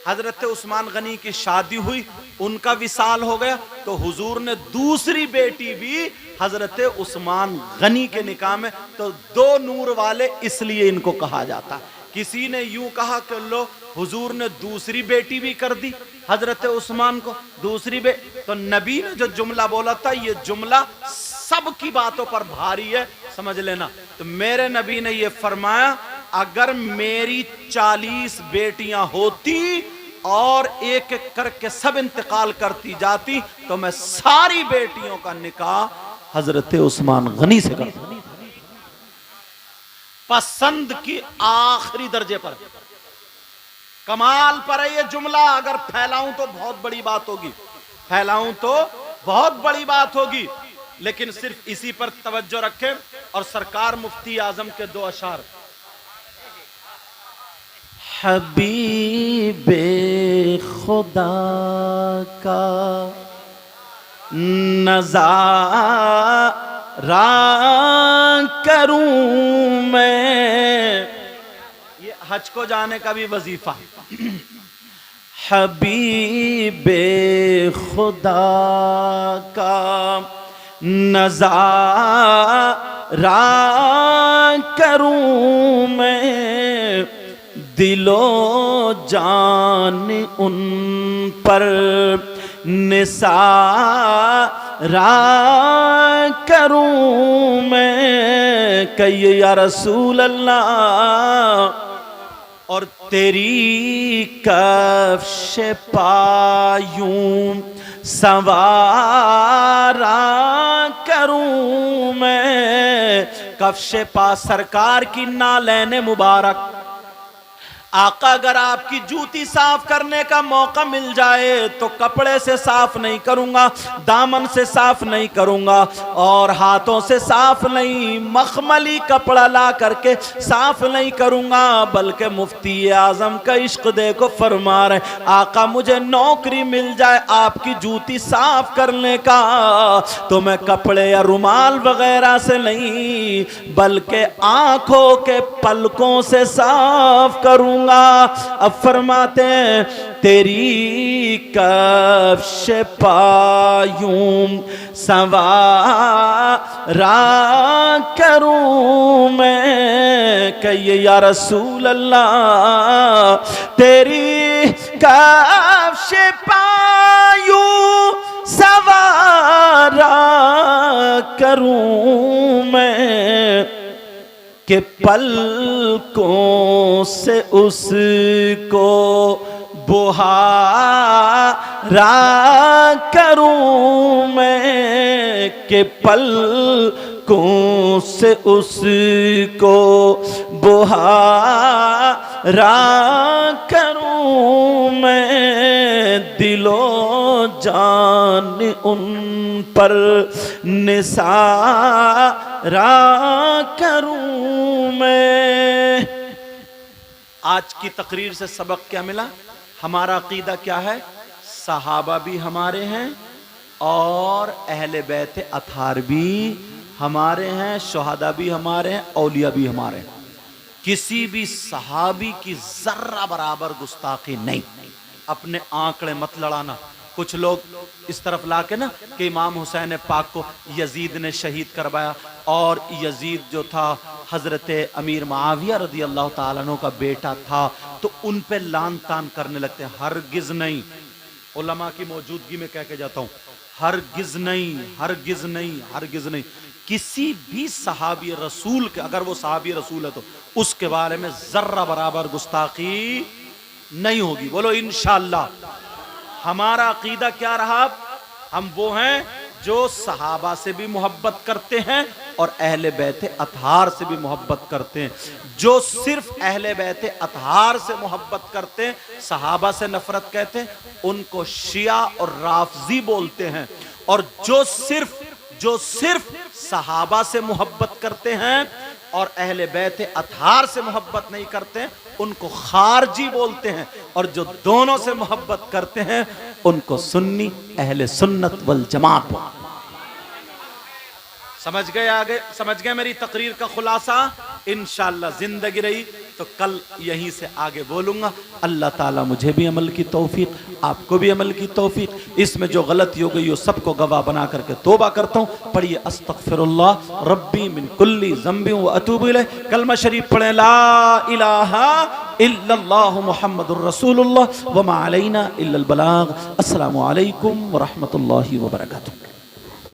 हजरत उस्मान गनी की शादी हुई, उनका विसाल हो गया, तो हुजूर ने दूसरी बेटी भी हजरत उस्मान गनी के निकाह में, तो 2 नूर वाले इसलिए इनको कहा जाता। किसी ने यूं कहा कि लो हुजूर ने दूसरी बेटी भी कर दी हजरत उस्मान को, दूसरी तो नबी ने जो जुमला बोला था, ये जुमला सबकी बातों पर भारी है, समझ लेना। तो मेरे नबी ने ये फरमाया, अगर मेरी 40 बेटियां होती और एक एक करके सब इंतकाल करती जाती, तो मैं सारी बेटियों का निकाह हजरत उस्मान गनी से करता। पसंद की आखिरी दर्जे पर, कमाल पर है ये जुमला। अगर फैलाऊं तो बहुत बड़ी बात होगी, फैलाऊं तो बहुत बड़ी बात होगी, लेकिन सिर्फ इसी पर तवज्जो रखें। और सरकार मुफ्ती आजम के 2 अशार, हबीबे खुदा का नज़ारा करूं मैं, ये हज को जाने का भी वजीफा। हबीबे खुदा का नज़ारा करूं मैं, दिलो जान उन पर निसारा करूं मैं, कहिए या रसूल अल्लाह। और तेरी कफ्श पायूं सवारा करूं मैं, कफ्श पा सरकार की नालैने मुबारक। आका अगर आपकी जूती साफ करने का मौका मिल जाए तो कपड़े से साफ नहीं करूंगा, दामन से साफ नहीं करूंगा और हाथों से साफ नहीं, मखमली कपड़ा ला करके साफ नहीं करूंगा, बल्कि मुफ्ती आजम का इश्क देखो फरमा रहे, आका मुझे नौकरी मिल जाए आपकी जूती साफ करने का, तो मैं कपड़े या रुमाल वगैरह से नहीं बल्कि आंखों के पलकों से साफ करूंगा। अब फरमाते हैं, तेरी कफ्श पायूं संवारा करूं मैं, कहिए या रसूल अल्लाह। तेरी कफ्श पायूं संवारा करूं मैं, के पलकों से उसको बुहारा करूं मैं, के पलकों से उसको बुहारा करूं मैं, दिलो जान उन पर निसारा करूं मैं। आज की तकरीर से सबक क्या मिला? हमारा अकीदा क्या है? सहाबा भी हमारे हैं और अहले बैत अथार भी हमारे हैं, शुहदा भी हमारे हैं, औलिया भी हमारे हैं। किसी भी सहाबी की जर्रा बराबर गुस्ताखी नहीं। अपने आंकड़े मत लड़ाना। कुछ लोग इस तरफ लाके ना कि इमाम हुसैन पाक को यजीद ने शहीद करवाया और यजीद जो था हजरत अमीर मुआविया रदी अल्लाह ताला अन्हु का बेटा था, तो उन पे लान तान करने लगते हैं। हरगिज नहीं, उलमा की मौजूदगी में कह के जाता हूं, हरगिज नहीं, हरगिज नहीं, हरगिज नहीं। किसी भी सहाबी रसूल के, अगर वो सहाबी रसूल है तो उसके बारे में जर्रा बराबर गुस्ताखी नहीं होगी। बोलो इंशाअल्लाह। हमारा अकीदा क्या रहा? हम वो हैं जो सहाबा से भी मोहब्बत करते हैं और अहले बैत अतहार से भी मोहब्बत करते हैं। जो सिर्फ अहले बैत अतहार से मोहब्बत करते हैं, सहाबा से नफरत कहते हैं, उनको शिया और राफजी बोलते हैं। और जो सिर्फ सहाबा से मोहब्बत करते हैं और अहले बैत अतहार से मोहब्बत नहीं करते हैं, उनको खारजी बोलते हैं। और जो दोनों से मोहब्बत करते हैं उनको सुन्नी अहले सुन्नत वल जमात बोलते हैं। समझ गए? आगे समझ गए मेरी तकरीर का खुलासा? इंशाअल्लाह जिंदगी रही तो कल यहीं से आगे बोलूंगा। अल्लाह ताला मुझे भी अमल की तौफीक, आपको भी अमल की तौफीक। इसमें जो गलती हो गई हो सबको गवाह बना करके तौबा करता हूँ। पढ़िए अस्तगफिरुल्लाह रब्बी मिन कुल्ली ज़ंबि व अतूबु इलैह। कलमा शरीफ पढ़ें, ला इलाहा इल्लल्लाह मुहम्मदुर रसूलुल्लाह व मा अलैना इल्लल बलाग। अस्सलामु अलैकुम व रहमतुल्लाहि व बरकातुहू।